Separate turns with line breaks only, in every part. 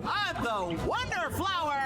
I'm the Wonder Flower!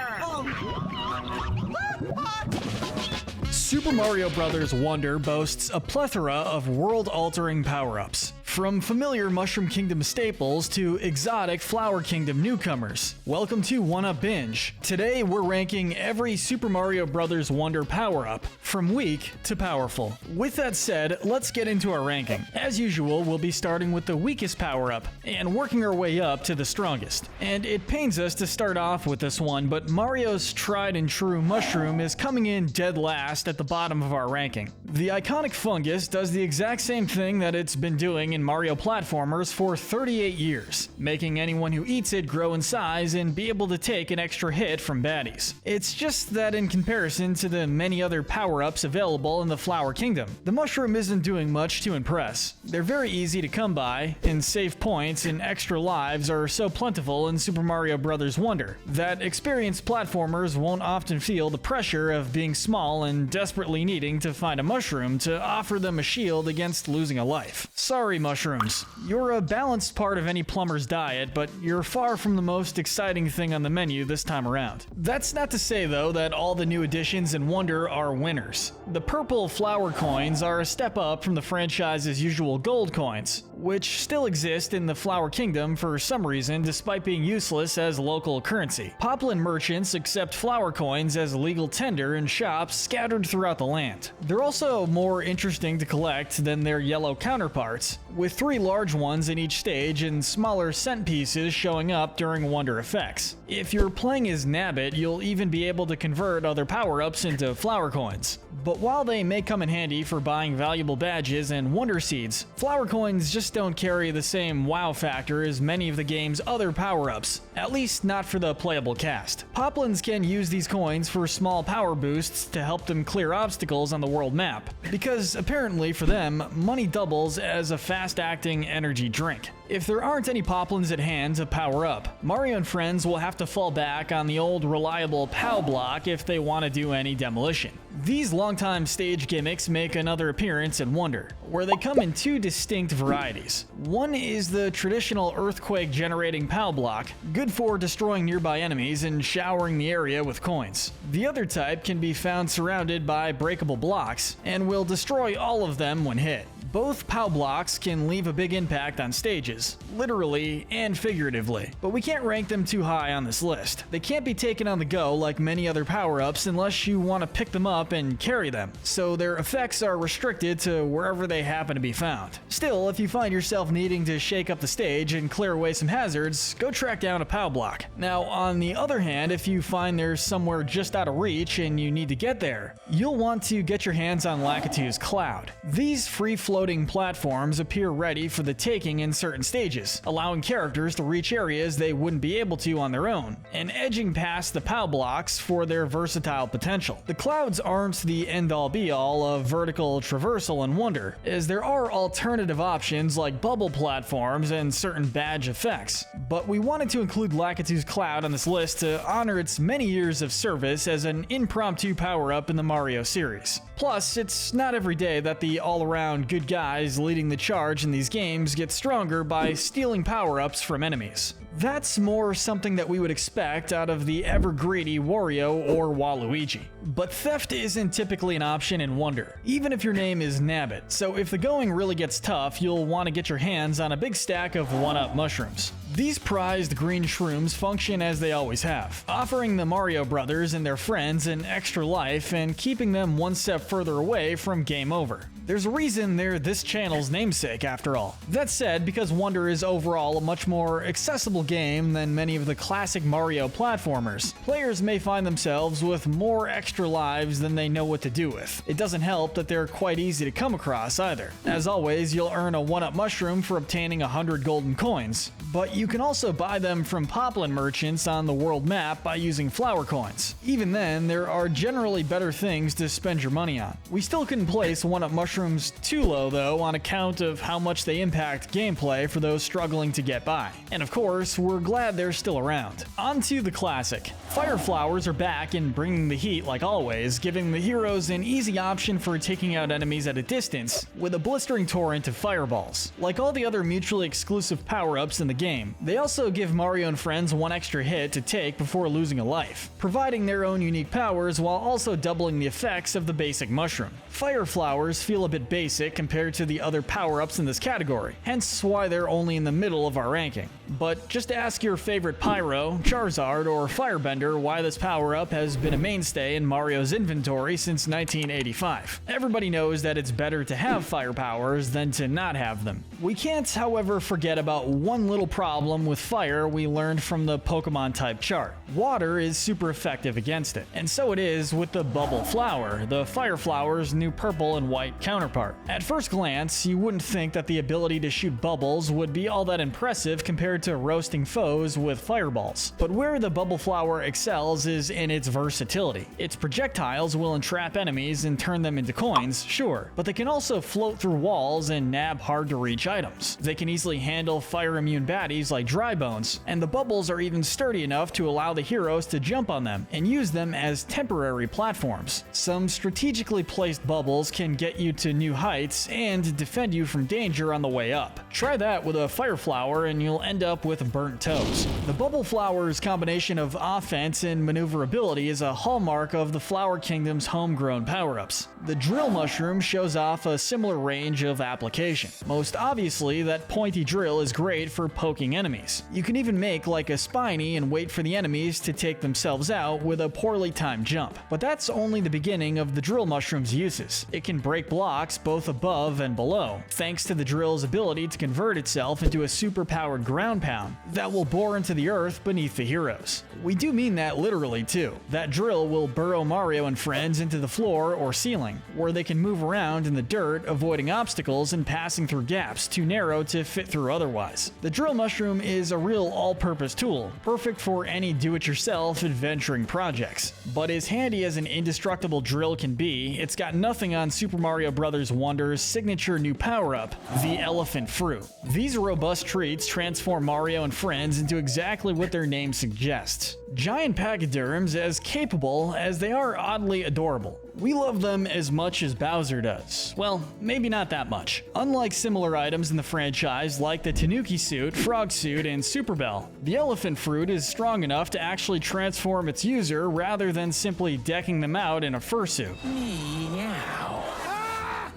Super Mario Bros. Wonder boasts a plethora of world-altering power-ups. From familiar Mushroom Kingdom staples to exotic Flower Kingdom newcomers. Welcome to Oneup Binge. Today we're ranking every Super Mario Bros. Wonder power-up, from weak to powerful. With that said, let's get into our ranking. As usual, we'll be starting with the weakest power-up, and working our way up to the strongest. And it pains us to start off with this one, but Mario's tried and true mushroom is coming in dead last at the bottom of our ranking. The iconic fungus does the exact same thing that it's been doing in Mario platformers for 38 years, making anyone who eats it grow in size and be able to take an extra hit from baddies. It's just that in comparison to the many other power-ups available in the Flower Kingdom, the mushroom isn't doing much to impress. They're very easy to come by, and save points and extra lives are so plentiful in Super Mario Bros. Wonder that experienced platformers won't often feel the pressure of being small and desperately needing to find a mushroom to offer them a shield against losing a life. Sorry, mushrooms. You're a balanced part of any plumber's diet, but you're far from the most exciting thing on the menu this time around. That's not to say, though, that all the new additions in Wonder are winners. The purple flower coins are a step up from the franchise's usual gold coins, which still exist in the Flower Kingdom for some reason despite being useless as local currency. Poplin merchants accept flower coins as legal tender in shops scattered throughout the land. They're also more interesting to collect than their yellow counterparts, with 3 large ones in each stage and smaller cent pieces showing up during Wonder effects. If you're playing as Nabbit, you'll even be able to convert other power-ups into flower coins. But while they may come in handy for buying valuable badges and Wonder Seeds, flower coins just don't carry the same wow factor as many of the game's other power-ups, at least not for the playable cast. Poplins can use these coins for small power boosts to help them clear obstacles on the world map, because apparently for them, money doubles as a fast-acting energy drink. If there aren't any Poplins at hand to power up, Mario and friends will have to fall back on the old reliable Pow Block if they want to do any demolition. These longtime stage gimmicks make another appearance in Wonder, where they come in 2 distinct varieties. One is the traditional earthquake-generating Pow Block, good for destroying nearby enemies and showering the area with coins. The other type can be found surrounded by breakable blocks, and will destroy all of them when hit. Both Pow Blocks can leave a big impact on stages, literally and figuratively, but we can't rank them too high on this list. They can't be taken on the go like many other power-ups unless you want to pick them up and carry them, so their effects are restricted to wherever they happen to be found. Still, if you find yourself needing to shake up the stage and clear away some hazards, go track down a Pow Block. Now, on the other hand, if you find there's somewhere just out of reach and you need to get there, you'll want to get your hands on Lacatus Cloud. These free-floating platforms appear ready for the taking in certain stages, allowing characters to reach areas they wouldn't be able to on their own, and edging past the Pow Blocks for their versatile potential. The clouds aren't the end-all be-all of vertical traversal in Wonder, as there are alternative options like bubble platforms and certain badge effects, but we wanted to include Lacatus Cloud on this list to honor its many years of service as an impromptu power-up in the Mario series. Plus, it's not every day that the all-around good guys leading the charge in these games get stronger by stealing power-ups from enemies. That's more something that we would expect out of the ever-greedy Wario or Waluigi. But theft isn't typically an option in Wonder, even if your name is Nabbit, so if the going really gets tough, you'll want to get your hands on a big stack of Oneup Mushrooms. These prized green shrooms function as they always have, offering the Mario brothers and their friends an extra life and keeping them one step further away from game over. There's a reason they're this channel's namesake after all. That said, because Wonder is overall a much more accessible game than many of the classic Mario platformers, players may find themselves with more extra lives than they know what to do with. It doesn't help that they're quite easy to come across either. As always, you'll earn a Oneup Mushroom for obtaining 100 golden coins, but you can also buy them from Poplin merchants on the world map by using flower coins. Even then, there are generally better things to spend your money on. We still couldn't place Oneup Mushrooms too low though on account of how much they impact gameplay for those struggling to get by. And of course, we're glad they're still around. On to the classic. Fire flowers are back and bringing the heat like always, giving the heroes an easy option for taking out enemies at a distance with a blistering torrent of fireballs. Like all the other mutually exclusive power-ups in the game, They also give Mario and friends one extra hit to take before losing a life, providing their own unique powers while also doubling the effects of the basic mushroom. Fire flowers feel a bit basic compared to the other power-ups in this category, hence why they're only in the middle of our ranking. But just ask your favorite Pyro, Charizard, or Firebender why this power-up has been a mainstay in Mario's inventory since 1985. Everybody knows that it's better to have fire powers than to not have them. We can't, however, forget about one little problem with fire we learned from the Pokemon type chart. Water is super effective against it, and so it is with the Bubble Flower, the Fire Flower's new purple and white counterpart. At first glance, you wouldn't think that the ability to shoot bubbles would be all that impressive compared to roasting foes with fireballs. But where the Bubble Flower excels is in its versatility. Its projectiles will entrap enemies and turn them into coins, sure, but they can also float through walls and nab hard-to-reach items. They can easily handle fire-immune baddies like Dry Bones, and the bubbles are even sturdy enough to allow the heroes to jump on them and use them as temporary platforms. Some strategically placed bubbles can get you to new heights and defend you from danger on the way up. Try that with a Fire Flower and you'll end up with burnt toes. The Bubble Flower's combination of offense and maneuverability is a hallmark of the Flower Kingdom's homegrown power-ups. The Drill Mushroom shows off a similar range of application. Most obviously, that pointy drill is great for poking enemies. You can even make like a Spiny and wait for the enemies to take themselves out with a poorly timed jump. But that's only the beginning of the Drill Mushroom's uses. It can break blocks both above and below, thanks to the drill's ability to convert itself into a super-powered ground pound that will bore into the earth beneath the heroes. We do mean that literally too. That drill will burrow Mario and friends into the floor or ceiling, where they can move around in the dirt, avoiding obstacles and passing through gaps too narrow to fit through otherwise. The Drill Mushroom is a real all-purpose tool, perfect for any do-it-yourself adventuring projects. But as handy as an indestructible drill can be, it's got nothing on Super Mario Bros. Wonder's signature new power-up, the Elephant Fruit. These robust treats transform Mario and friends into exactly what their name suggests. Giant pachyderms as capable as they are oddly adorable. We love them as much as Bowser does. Well, maybe not that much. Unlike similar items in the franchise like the Tanuki Suit, Frog Suit, and Super Bell, the Elephant Fruit is strong enough to actually transform its user rather than simply decking them out in a fursuit.
Meow.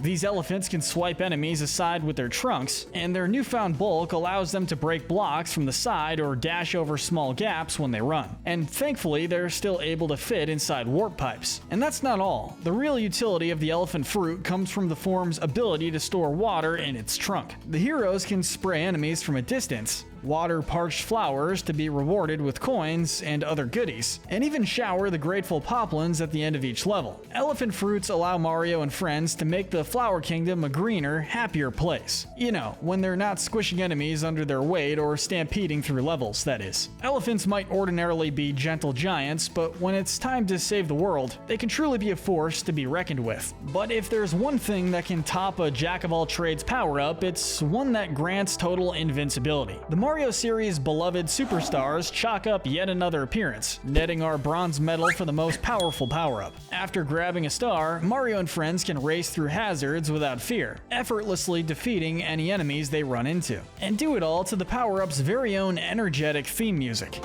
These elephants can swipe enemies aside with their trunks, and their newfound bulk allows them to break blocks from the side or dash over small gaps when they run. And thankfully, they're still able to fit inside warp pipes. And that's not all. The real utility of the Elephant Fruit comes from the form's ability to store water in its trunk. The heroes can spray enemies from a distance, water parched flowers to be rewarded with coins and other goodies, and even shower the grateful poplins at the end of each level. Elephant fruits allow Mario and friends to make the Flower Kingdom a greener, happier place. You know, when they're not squishing enemies under their weight or stampeding through levels, that is. Elephants might ordinarily be gentle giants, but when it's time to save the world, they can truly be a force to be reckoned with. But if there's one thing that can top a jack-of-all-trades power-up, it's one that grants total invincibility. The Mario series' beloved superstars chalk up yet another appearance, netting our bronze medal for the most powerful power-up. After grabbing a star, Mario and friends can race through hazards without fear, effortlessly defeating any enemies they run into. And do it all to the power-up's very own energetic theme music.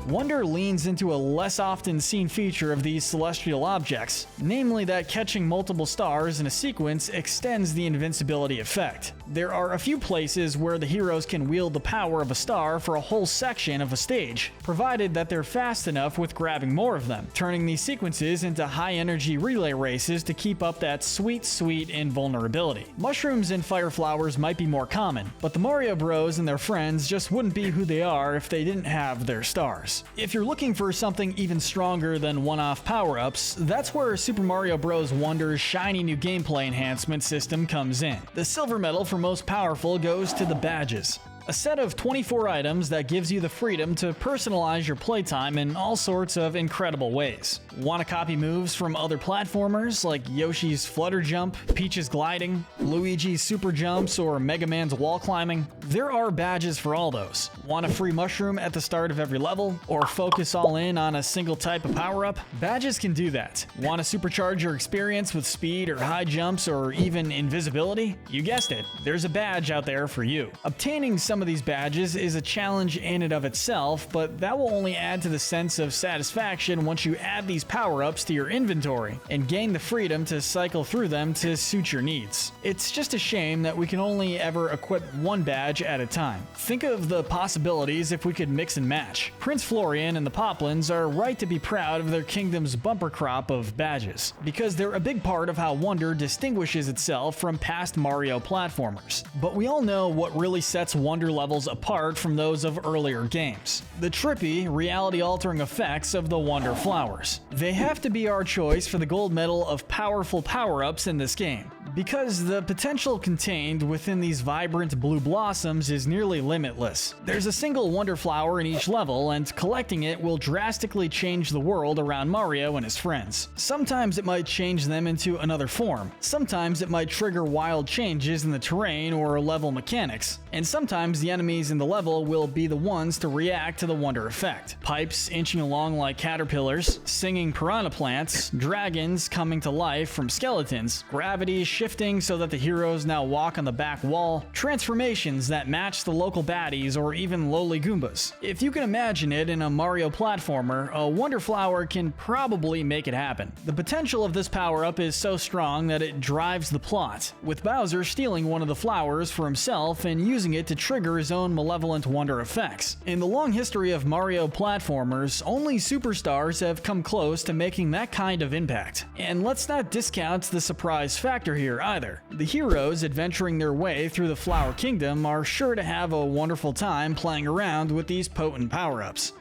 Wonder leans into a less often seen feature of these celestial objects, namely that catching multiple stars in a sequence extends the invincibility effect. There are a few places where the heroes can wield the power of a star for a whole section of a stage, provided that they're fast enough with grabbing more of them, turning these sequences into high-energy relay races to keep up that sweet invulnerability. Mushrooms and fire flowers might be more common, but the Mario Bros and their friends just wouldn't be who they are if they didn't have their stars. If you're looking for something even stronger than one-off power-ups, that's where Super Mario Bros. Wonder's shiny new gameplay enhancement system comes in. The silver medal for most powerful goes to the badges. a set of 24 items that gives you the freedom to personalize your playtime in all sorts of incredible ways. Want to copy moves from other platformers like Yoshi's Flutter Jump, Peach's Gliding, Luigi's Super Jumps, or Mega Man's Wall Climbing? There are badges for all those. Want a free mushroom at the start of every level? Or focus all in on a single type of power-up? Badges can do that. Want to supercharge your experience with speed or high jumps or even invisibility? You guessed it, there's a badge out there for you. Obtaining some of these badges is a challenge in and of itself, but that will only add to the sense of satisfaction once you add these power-ups to your inventory and gain the freedom to cycle through them to suit your needs. It's just a shame that we can only ever equip one badge at a time. Think of the possibilities if we could mix and match. Prince Florian and the Poplins are right to be proud of their kingdom's bumper crop of badges, because they're a big part of how Wonder distinguishes itself from past Mario platformers. But we all know what really sets Wonder levels apart from those of earlier games: the trippy, reality-altering effects of the Wonder flowers. They have to be our choice for the gold medal of powerful power-ups in this game, because the potential contained within these vibrant blue blossoms is nearly limitless. There's a single Wonder flower in each level, and collecting it will drastically change the world around Mario and his friends. Sometimes it might change them into another form, sometimes it might trigger wild changes in the terrain or level mechanics, and sometimes the enemies in the level will be the ones to react to the Wonder effect. Pipes inching along like caterpillars, singing piranha plants, dragons coming to life from skeletons, gravity shifting so that the heroes now walk on the back wall, transformations that match the local baddies or even lowly Goombas. If you can imagine it in a Mario platformer, a Wonder Flower can probably make it happen. The potential of this power-up is so strong that it drives the plot, with Bowser stealing one of the flowers for himself and using it to trigger his own malevolent Wonder effects. In the long history of Mario platformers, only superstars have come close to making that kind of impact. And let's not discount the surprise factor here either. The heroes adventuring their way through the Flower Kingdom are sure to have a wonderful time playing around with these potent power-ups.